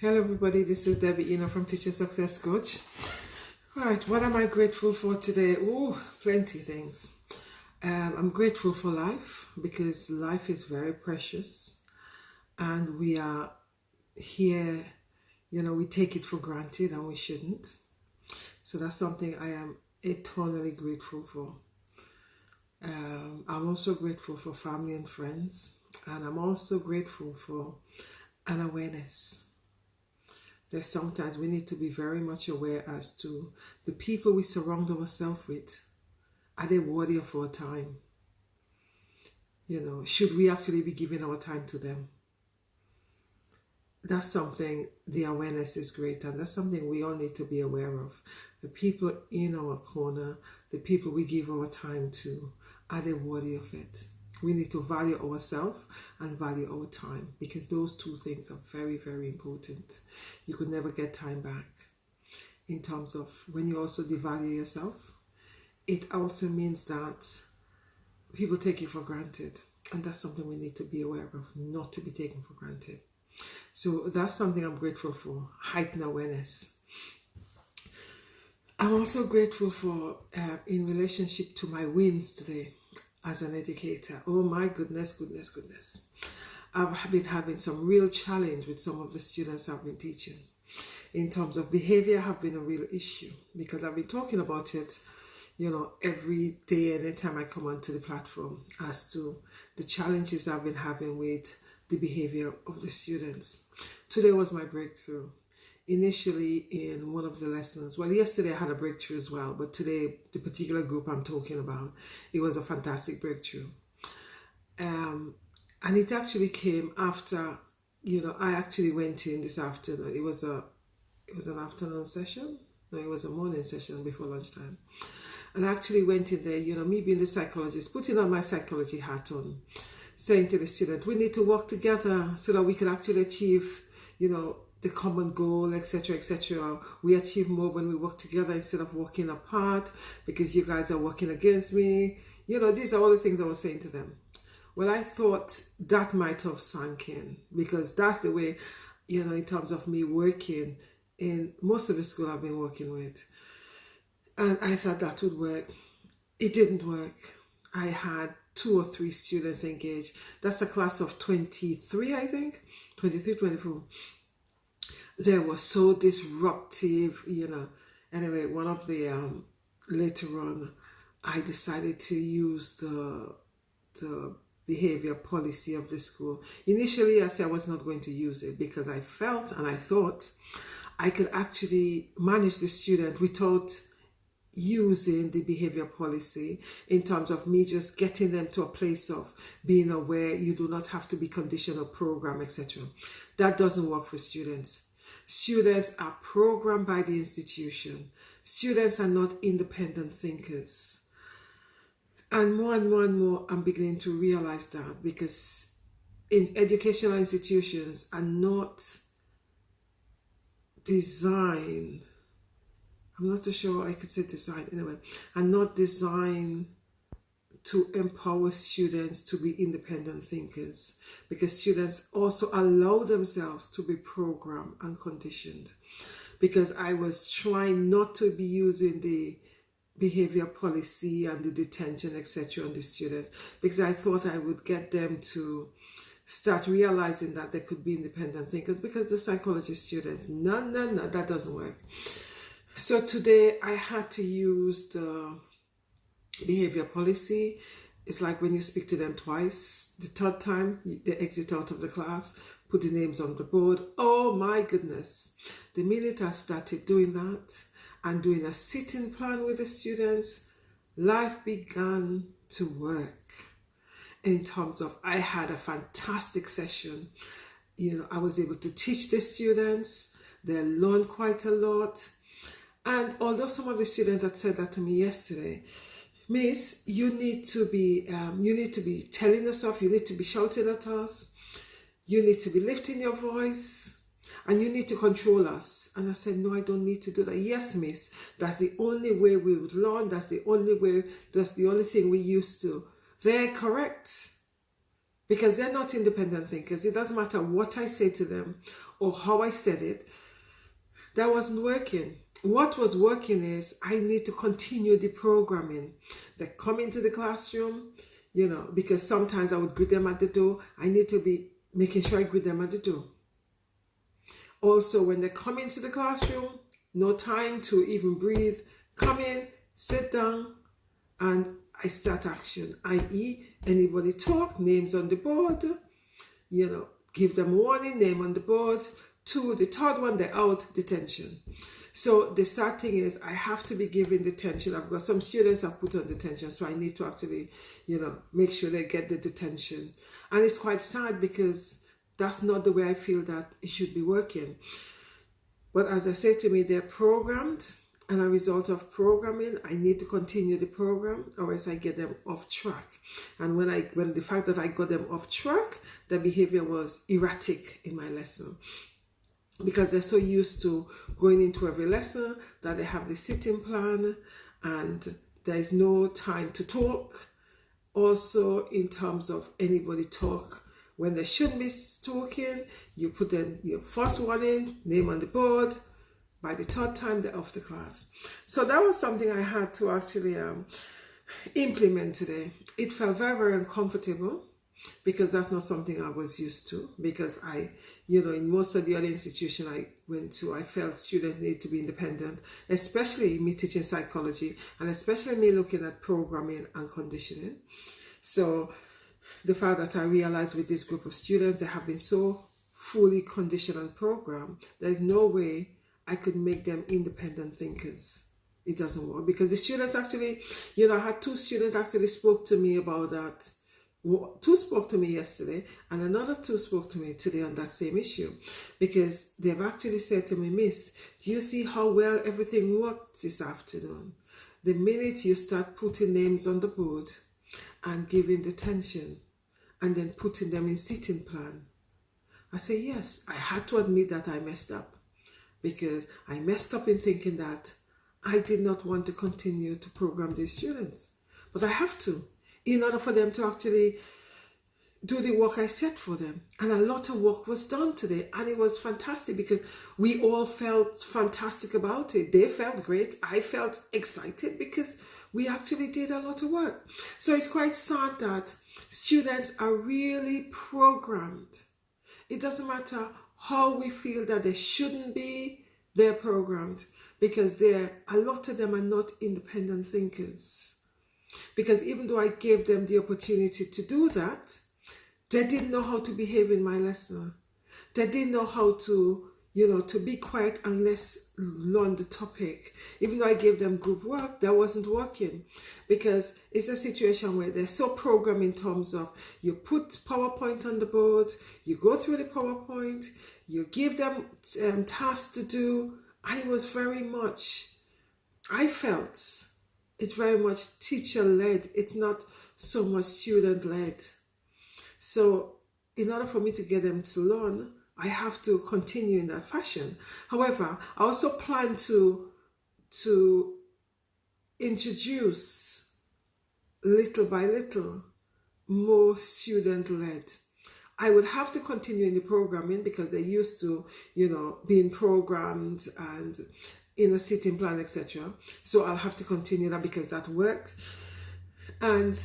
Hello everybody, this is Debbie Eno from Teacher Success Coach. Right, what am I grateful for today? Oh, plenty things. I'm grateful for life because life is very precious and we are here, we take it for granted and we shouldn't. So that's something I am eternally grateful for. I'm also grateful for family and friends, and I'm also grateful for an awareness. There's sometimes we need to be very much aware as to the people we surround ourselves with. Are they worthy of our time? Should we actually be giving our time to them? That's something, the awareness is great, and that's something we all need to be aware of. The people in our corner, the people we give our time to, are they worthy of it? We need to value ourselves and value our time, because those two things are very, very important. You could never get time back. In terms of when you also devalue yourself, it also means that people take you for granted. And that's something we need to be aware of, not to be taken for granted. So that's something I'm grateful for, heightened awareness. I'm also grateful for, in relationship to my wins today as an educator. Oh my goodness. I've been having some real challenge with some of the students I've been teaching. In terms of behavior have been a real issue, because I've been talking about it, every day, anytime I come onto the platform, as to the challenges I've been having with the behavior of the students. Today was my breakthrough. Initially in one of the lessons, yesterday I had a breakthrough as well, but today, the particular group I'm talking about, it was a fantastic breakthrough. And it actually came after, I actually went in this afternoon. It was an afternoon session. No, it was a morning session before lunchtime. And I actually went in there, me being the psychologist, putting on my psychology hat on, saying to the student, we need to work together so that we can actually achieve, the common goal, etc., etc. We achieve more when we work together instead of working apart, because you guys are working against me. These are all the things I was saying to them. Well, I thought that might have sunk in, because that's the way, in terms of me working in most of the school I've been working with. And I thought that would work. It didn't work. I had 2 or 3 students engaged. That's a class of 23, I think. 23, 24. They were so disruptive, Anyway, one of the, later on, I decided to use the behavior policy of the school. Initially, I said I was not going to use it because I felt and I thought I could actually manage the student without using the behavior policy, in terms of me just getting them to a place of being aware. You do not have to be conditioned or programmed, etc. That doesn't work for students. Students are programmed by the institution. Students are not independent thinkers. And more, I'm beginning to realize that, because educational institutions are not designed, I'm not too sure I could say design, anyway, are not designed to empower students to be independent thinkers, because students also allow themselves to be programmed and conditioned. Because I was trying not to be using the behavior policy and the detention, etc., on the students, because I thought I would get them to start realizing that they could be independent thinkers, because the psychology students, no, that doesn't work. So today I had to use the behavior policy. It's like when you speak to them twice, the third time they exit out of the class, put the names on the board. Oh my goodness. The minute I started doing that and doing a sitting plan with the students, life began to work. In terms of, I had a fantastic session. I was able to teach the students. They learned quite a lot. And although some of the students had said that to me yesterday, Miss, you need to be telling us off. You need to be shouting at us. You need to be lifting your voice, and you need to control us. And I said, no, I don't need to do that. Yes, Miss, that's the only way we would learn. That's the only way. That's the only thing we used to. They're correct. because they're not independent thinkers. It doesn't matter what I say to them or how I said it. That wasn't working. What was working is I need to continue the programming. They come into the classroom, because sometimes I would greet them at the door. I need to be making sure I greet them at the door. Also, when they come into the classroom, no time to even breathe. Come in, sit down, and I start action. I.e., anybody talk, names on the board, give them warning, name on the board. 2, the third one, they're out, detention. So the starting is I have to be giving detention. I've got some students I've put on detention, so I need to actually, make sure they get the detention. And it's quite sad because that's not the way I feel that it should be working. But as I say to me, they're programmed, and as a result of programming, I need to continue the program, or else I get them off track. And when the fact that I got them off track, their behavior was erratic in my lesson. Because they're so used to going into every lesson that they have the sitting plan and there is no time to talk. Also, in terms of anybody talk when they shouldn't be talking, you put them your first one in, name on the board. By the third time, they're off the class. So that was something I had to actually implement today. It felt very, very uncomfortable, because that's not something I was used to. Because in most of the other institutions I went to, I felt students need to be independent, especially me teaching psychology, and especially me looking at programming and conditioning. So the fact that I realized with this group of students, they have been so fully conditioned and programmed, there's no way I could make them independent thinkers. It doesn't work, because the students actually, I had 2 students actually spoke to me about that. 2 spoke to me yesterday, and another 2 spoke to me today on that same issue, because they've actually said to me, Miss, do you see how well everything worked this afternoon? The minute you start putting names on the board and giving detention and then putting them in sitting plan. I say, yes, I had to admit that I messed up, because I messed up in thinking that I did not want to continue to program these students. But I have to, in order for them to actually do the work I set for them. And a lot of work was done today, and it was fantastic because we all felt fantastic about it. They felt great. I felt excited because we actually did a lot of work. So it's quite sad that students are really programmed. It doesn't matter how we feel that they shouldn't be, they're programmed, because a lot of them are not independent thinkers. Because even though I gave them the opportunity to do that, they didn't know how to behave in my lesson. They didn't know how to, to be quiet and let's learn the topic. Even though I gave them group work, that wasn't working, because it's a situation where they're so programmed in terms of you put PowerPoint on the board, you go through the PowerPoint, you give them tasks to do, and it was very much, I felt, it's very much teacher-led. It's not so much student-led. So in order for me to get them to learn, I have to continue in that fashion. However, I also plan to introduce little by little more student-led. I would have to continue in the programming because they're used to, being programmed and in a sitting plan, etc. So I'll have to continue that because that works. And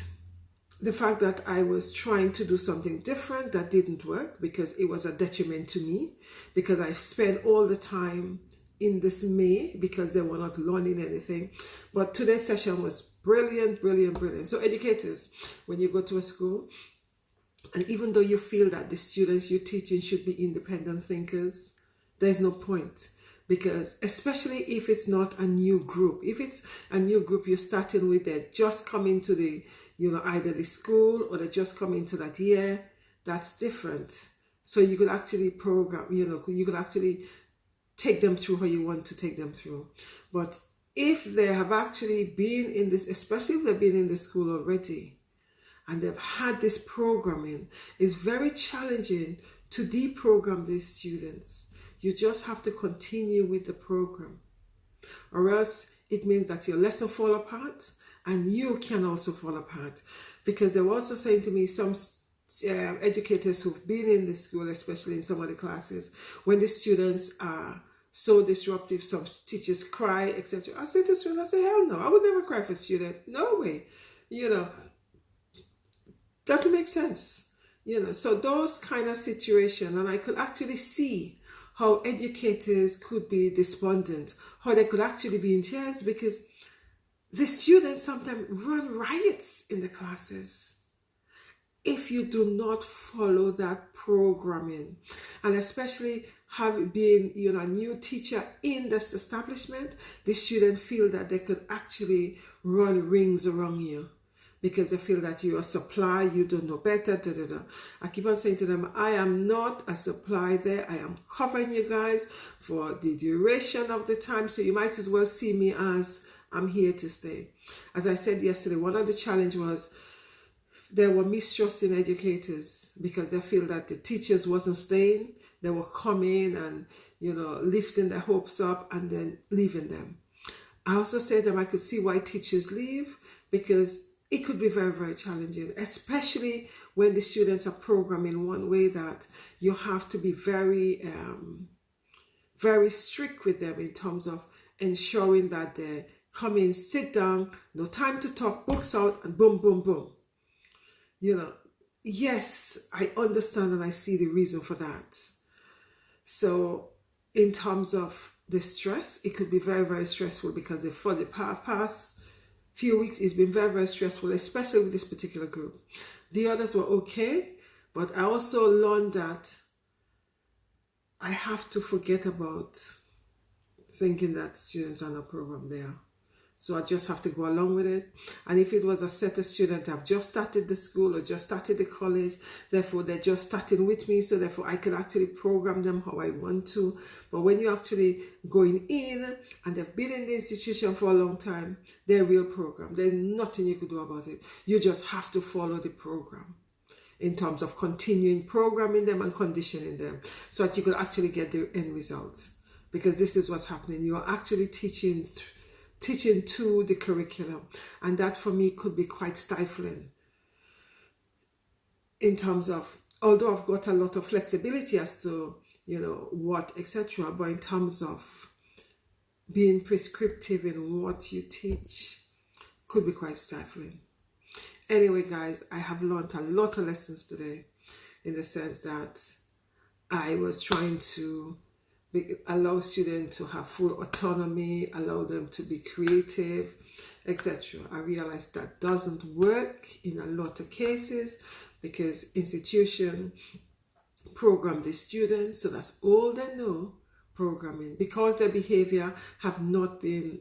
the fact that I was trying to do something different that didn't work because it was a detriment to me, because I spent all the time in dismay because they were not learning anything. But today's session was brilliant, brilliant, brilliant. So educators, when you go to a school, and even though you feel that the students you're teaching should be independent thinkers, there's no point. Because especially if it's not a new group, if it's a new group you're starting with, they're just coming to the, either the school or they just come into that year, that's different. So you could actually program, you could actually take them through how you want to take them through. But if they have actually been in this, especially if they've been in the school already, and they've had this programming, it's very challenging to deprogram these students. You just have to continue with the program, or else it means that your lesson fall apart and you can also fall apart. Because they were also saying to me, some educators who've been in the school, especially in some of the classes, when the students are so disruptive, some teachers cry, etc. I say to students, I say, hell no, I would never cry for a student. No way. Doesn't make sense. So those kind of situations, and I could actually see how educators could be despondent, how they could actually be in tears, because the students sometimes run riots in the classes if you do not follow that programming. And especially being a new teacher in this establishment, the students feel that they could actually run rings around you because they feel that you're a supply, you don't know better, da, da, da. I keep on saying to them, I am not a supply there. I am covering you guys for the duration of the time, so you might as well see me as I'm here to stay. As I said yesterday, one of the challenge was there were mistrusting educators because they feel that the teachers wasn't staying. They were coming and, lifting their hopes up and then leaving them. I also said to them I could see why teachers leave, because it could be very, very challenging, especially when the students are programmed in one way that you have to be very, very strict with them in terms of ensuring that they come in, sit down, no time to talk, books out, and boom, boom, boom. Yes, I understand and I see the reason for that. So in terms of the stress, it could be very, very stressful, because for the past few weeks it's been very, very stressful, especially with this particular group. The others were okay, but I also learned that I have to forget about thinking that students are not programmed there. So I just have to go along with it. And if it was a set of students that have just started the school or just started the college, therefore they're just starting with me, so therefore I can actually program them how I want to. But when you're actually going in and they've been in the institution for a long time, they're real program. There's nothing you could do about it. You just have to follow the program in terms of continuing programming them and conditioning them so that you could actually get the end results. Because this is what's happening. You're actually teaching to the curriculum, and that for me could be quite stifling in terms of, although I've got a lot of flexibility as to what, etc., but in terms of being prescriptive in what you teach could be quite stifling. Anyway, guys, I have learned a lot of lessons today, in the sense that I was trying to allow students to have full autonomy, allow them to be creative, etc. I realized that doesn't work in a lot of cases, because institution program the students, so that's all they know, programming, because their behavior have not been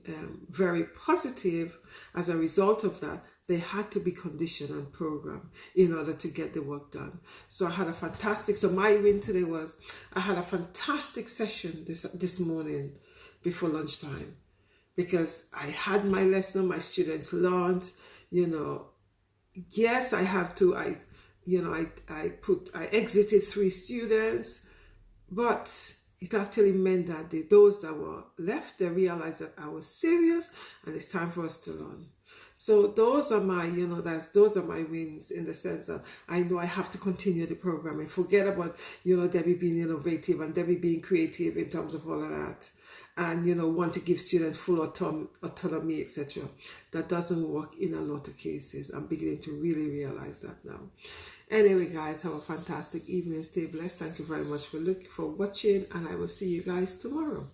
very positive. As a result of that, they had to be conditioned and programmed in order to get the work done. So I had a fantastic, so my win today was, I had a fantastic session this morning before lunchtime, because I had my lesson, my students learned, yes, I have to, I exited 3 students, but it actually meant that those that were left, they realized that I was serious and it's time for us to learn. So those are my, those are my wins, in the sense that I know I have to continue the program and forget about, Debbie being innovative and Debbie being creative in terms of all of that. And, want to give students full autonomy, etc. That doesn't work in a lot of cases. I'm beginning to really realize that now. Anyway, guys, have a fantastic evening. Stay blessed. Thank you very much for watching, and I will see you guys tomorrow.